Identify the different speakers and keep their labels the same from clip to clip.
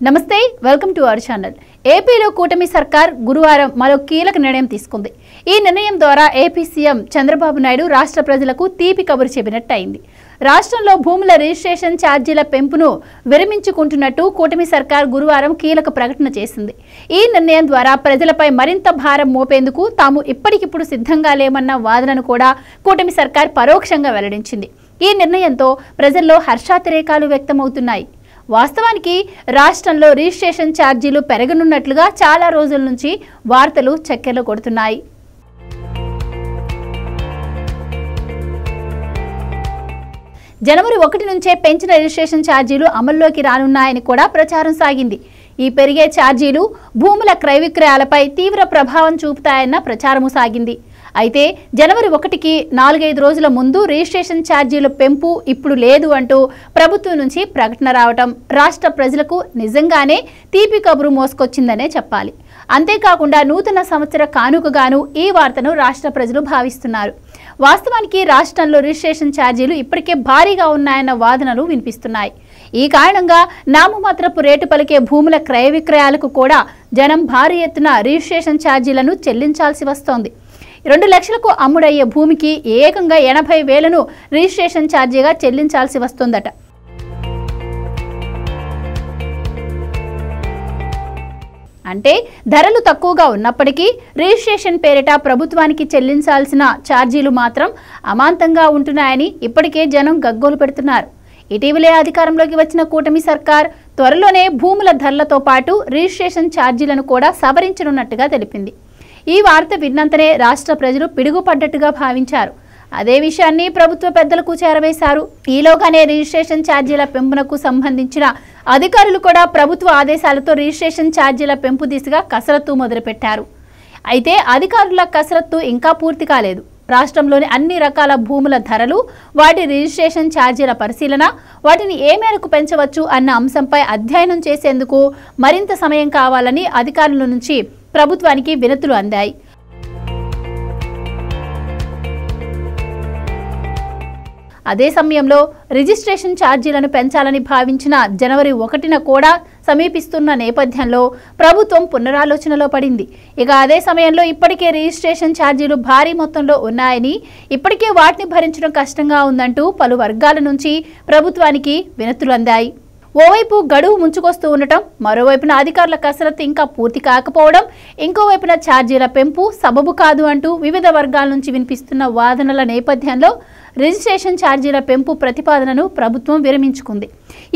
Speaker 1: నమస్తే welcome to our channel. ఏపీలో కూటమి సర్కార్ గురువారం మరో కీలక నిర్ణయం తీసుకుంది। ఈ నిర్ణయం ద్వారా ఏపీ సీఎం చంద్రబాబు నాయుడు రాష్ట్ర ప్రజలకు తీపి కబురు చెప్పినట్టయింది। రాష్ట్రంలో భూముల రిజిస్ట్రేషన్ ఛార్జీల పెంపును విరమించుకుంటున్నట్టు కూటమి సర్కార్ గురువారం కీలక ప్రకటన చేసింది। ఈ నిర్ణయం ద్వారా ప్రజలపై మరింత భారం మోపేందుకు తాము ఇప్పటికిప్పుడు సిద్ధంగా లేమన్న వాదనను కూడా కూటమి సర్కార్ పరోక్షంగా వెల్లడించింది। ఈ నిర్ణయంతో ప్రజల్లో హర్షాతిరేకాలు వ్యక్తమవుతున్నాయి। వాస్తవానికి రాష్ట్రంలో రిజిస్ట్రేషన్ ఛార్జీలు పెరగనున్నట్లుగా చాలా రోజుల నుంచి వార్తలు చక్కెర్లు కొడుతున్నాయి। జనవరి 1 నుంచే పెంచిన రిజిస్ట్రేషన్ ఛార్జీలు అమల్లోకి రానున్నాయని కూడా ప్రచారం సాగింది। ఈ పెరిగే ఛార్జీలు భూముల క్రయ విక్రయాలపై తీవ్ర ప్రభావం చూపుతాయన్న ప్రచారము సాగింది। అయితే జనవరి 1కి 4-5 రోజుల ముందు రిజిస్ట్రేషన్ ఛార్జీల పెంపు ఇప్పుడు లేదు అంటూ ప్రభుత్వం నుంచి ప్రకటన రావటం రాష్ట్ర ప్రజలకు నిజంగానే తీపి కబురు మోసుకొచ్చిందనే చెప్పాలి। అంతేకాకుండా నూతన సంవత్సర కానుకగాను ఈ వార్తను రాష్ట్ర ప్రజలు భావిస్తున్నారు। వాస్తవానికి రాష్ట్రంలో రిజిస్ట్రేషన్ ఛార్జీలు ఇప్పటికే భారీగా ఉన్నాయన్న వాదనలు వినిపిస్తున్నాయి। ఈ కారణంగా నామమాత్రపు రేటు పలికే భూముల క్రయ విక్రయాలకు కూడా జనం భారీ ఎత్తున రిజిస్ట్రేషన్ ఛార్జీలను చెల్లించాల్సి వస్తోంది। 2 లక్షలకు అమ్ముడయ్యే భూమికి ఏకంగా 80,000ను రిజిస్ట్రేషన్ ఛార్జీగా చెల్లించాల్సి వస్తుందట। అంటే ధరలు తక్కువగా ఉన్నప్పటికీ రిజిస్ట్రేషన్ పేరిట ప్రభుత్వానికి చెల్లించాల్సిన ఛార్జీలు మాత్రం అమాంతంగా ఉంటున్నాయని ఇప్పటికే జనం గగ్గోలు పెడుతున్నారు। ఇటీవలే అధికారంలోకి వచ్చిన కూటమి సర్కార్ త్వరలోనే భూముల ధరలతో పాటు రిజిస్ట్రేషన్ ఛార్జీలను కూడా సవరించనున్నట్టుగా తెలిపింది। ఈ వార్త విన్నంతనే రాష్ట్ర ప్రజలు పిడుగుపడ్డట్టుగా భావించారు। అదే విషయాన్ని ప్రభుత్వ పెద్దలకు చేరవేశారు। ఈలోగానే రిజిస్ట్రేషన్ ఛార్జీల పెంపునకు సంబంధించిన అధికారులు కూడా ప్రభుత్వ ఆదేశాలతో రిజిస్ట్రేషన్ ఛార్జీల పెంపు దిశగా కసరత్తు మొదలుపెట్టారు। అయితే అధికారుల కసరత్తు ఇంకా పూర్తి కాలేదు। రాష్ట్రంలోని అన్ని రకాల భూముల ధరలు, వాటి రిజిస్ట్రేషన్ ఛార్జీల పరిశీలన, వాటిని ఏ మేరకు పెంచవచ్చు అన్న అంశంపై అధ్యయనం చేసేందుకు మరింత సమయం కావాలని అధికారుల నుంచి ప్రభుత్వానికి వినతులు అందాయి। అదే సమయంలో రిజిస్ట్రేషన్ ఛార్జీలను పెంచాలని భావించిన జనవరి 1న కూడా సమీపిస్తున్న నేపథ్యంలో ప్రభుత్వం పునరాలోచనలో పడింది। ఇక అదే సమయంలో ఇప్పటికే రిజిస్ట్రేషన్ ఛార్జీలు భారీ మొత్తంలో ఉన్నాయని, ఇప్పటికే వాటిని భరించడం కష్టంగా ఉందంటూ పలు వర్గాల నుంచి ప్రభుత్వానికి వినతులు అందాయి। ఓవైపు గడువు ముంచుకొస్తూ ఉండటం, మరోవైపున అధికారుల కసరత్తు ఇంకా పూర్తి కాకపోవడం, ఇంకోవైపున ఛార్జీల పెంపు సబబు కాదు అంటూ వివిధ వర్గాల నుంచి వినిపిస్తున్న వాదనల నేపథ్యంలో రిజిస్ట్రేషన్ ఛార్జీల పెంపు ప్రతిపాదనను ప్రభుత్వం విరమించుకుంది।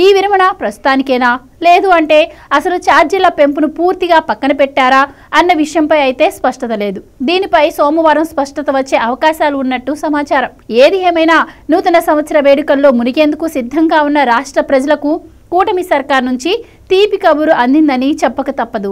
Speaker 1: ఈ విరమణ ప్రస్తుతానికేనా, లేదు అంటే అసలు ఛార్జీల పెంపును పూర్తిగా పక్కన పెట్టారా అన్న విషయంపై అయితే స్పష్టత లేదు। దీనిపై సోమవారం స్పష్టత వచ్చే అవకాశాలు ఉన్నట్టు సమాచారం। ఏది ఏమైనా నూతన సంవత్సర వేడుకల్లో మునిగేందుకు సిద్ధంగా ఉన్న రాష్ట్ర ప్రజలకు కూటమి సర్కార్ నుంచి తీపి కబురు అందిందని చెప్పక తప్పదు।